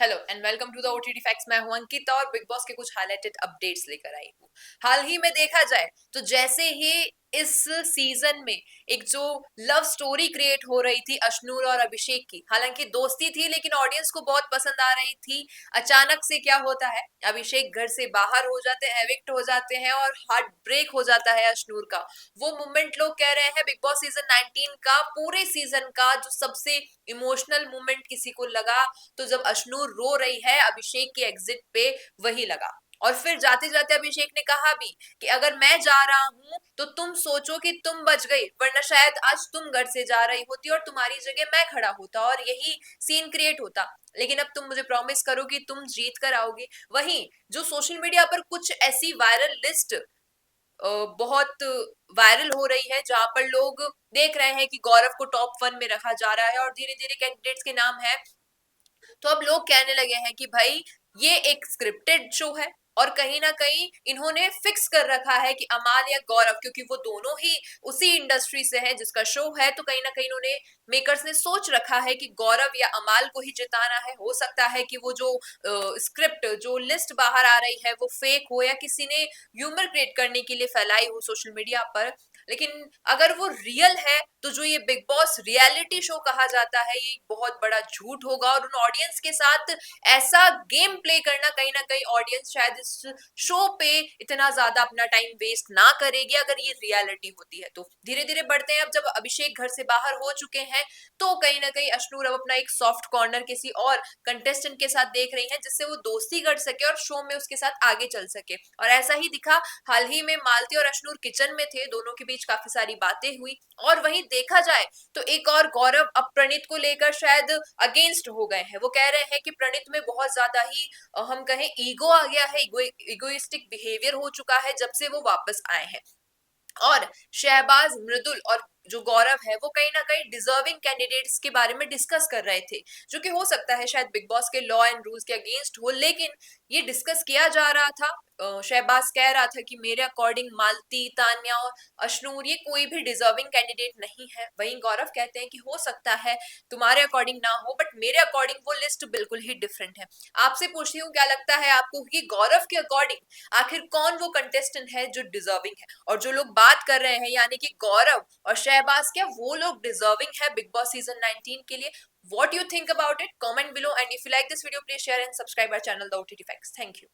Hello and welcome to the OTT facts. मैं हूं अंकिता और बिग बॉस के कुछ हाईलाइटेड अपडेट्स लेकर आई हूं। हाल ही में देखा जाए तो जैसे ही इस सीजन में एक जो लव स्टोरी क्रिएट हो रही थी अश्नूर और अभिषेक की, हालांकि दोस्ती थी लेकिन ऑडियंस को बहुत पसंद आ रही थी। अचानक से क्या होता है, अभिषेक घर से बाहर हो जाते हैं, एविक्ट हो जाते हैं और हार्ट ब्रेक हो जाता है अश्नूर का। वो मोमेंट लोग कह रहे हैं बिग बॉस सीजन 19 का, पूरे सीजन का जो सबसे इमोशनल मोमेंट किसी को लगा, तो जब अश्नूर रो रही है अभिषेक के एग्जिट पे, वही लगा। और फिर जाते जाते अभिषेक ने कहा भी कि अगर मैं जा रहा हूं तो तुम सोचो कि तुम बच गई, वरना शायद आज तुम घर से जा रही होती और तुम्हारी जगह मैं खड़ा होता और यही सीन क्रिएट होता। लेकिन अब तुम मुझे प्रॉमिस करो कि तुम जीत कर आओगी। वहीं जो सोशल मीडिया पर कुछ ऐसी वायरल लिस्ट बहुत वायरल हो रही है जहां पर लोग देख रहे हैं कि गौरव को टॉप 1 में रखा जा रहा है और धीरे धीरे कैंडिडेट्स के नाम है, तो अब लोग कहने लगे हैं कि भाई ये एक स्क्रिप्टेड शो है और कहीं ना कहीं इन्होंने फिक्स कर रखा है कि अमाल या गौरव, क्योंकि वो दोनों ही उसी इंडस्ट्री से हैं जिसका शो है, तो कहीं ना कहीं इन्होंने मेकर्स ने सोच रखा है कि गौरव या अमाल को ही जिताना है। हो सकता है कि वो जो स्क्रिप्ट जो लिस्ट बाहर आ रही है वो फेक हो या किसी ने ह्यूमर क्रिएट करने के लिए फैलाई हो सोशल मीडिया पर। लेकिन अगर वो रियल है तो जो ये बिग बॉस रियलिटी शो कहा जाता है ये एक बहुत बड़ा झूठ होगा और उन ऑडियंस के साथ ऐसा गेम प्ले करना, कहीं ना कहीं ऑडियंस शायद इस शो पे इतना ज्यादा अपना टाइम वेस्ट ना करेगी अगर ये रियलिटी होती है। तो धीरे धीरे बढ़ते हैं, अब जब अभिषेक घर से बाहर हो चुके हैं तो कहीं ना कहीं अश्नूर अब अपना एक सॉफ्ट कॉर्नर किसी और कंटेस्टेंट के साथ देख रही हैं जिससे वो दोस्ती कर सके और शो में उसके साथ आगे चल सके। और ऐसा ही दिखा, हाल ही में मालती और अश्नूर किचन में थे, दोनों के बीच काफी सारी बातें हुई। और वहीं देखा जाए तो एक और गौरव अब प्रणीत को लेकर शायद अगेंस्ट हो गए हैं। वो कह रहे हैं कि प्रणीत में बहुत ज्यादा ही हम कहें ईगो आ गया है, इगोइस्टिक बिहेवियर हो चुका है जब से वो वापस आए हैं। और शहबाज, मृदुल और जो गौरव है वो कहीं ना कहीं डिजर्विंग कैंडिडेट्स के बारे में डिस्कस कर रहे थे, जो कि हो सकता है शायद बिग बॉस के लॉ एंड रूल्स के अगेंस्ट हो, लेकिन ये डिस्कस किया जा रहा था। शहबाज कह रहा था कि मेरे अकॉर्डिंग मालती, तान्या और अश्नूर ये कोई भी डिजर्विंग कैंडिडेट नहीं है। वहीं गौरव कहते हैं कि हो सकता है तुम्हारे अकॉर्डिंग ना हो बट मेरे अकॉर्डिंग वो लिस्ट बिल्कुल ही डिफरेंट है। आपसे पूछती हूँ, क्या लगता है आपको कि गौरव के अकॉर्डिंग आखिर कौन वो कंटेस्टेंट है जो डिजर्विंग है? और जो लोग बात कर रहे हैं यानी कि गौरव और शहबाज, क्या वो लोग डिजर्विंग है बिग बॉस सीजन 19 के लिए? What do you think about it? Comment below, and if you like this video, please share and subscribe our channel, The OTT Facts. Thank you.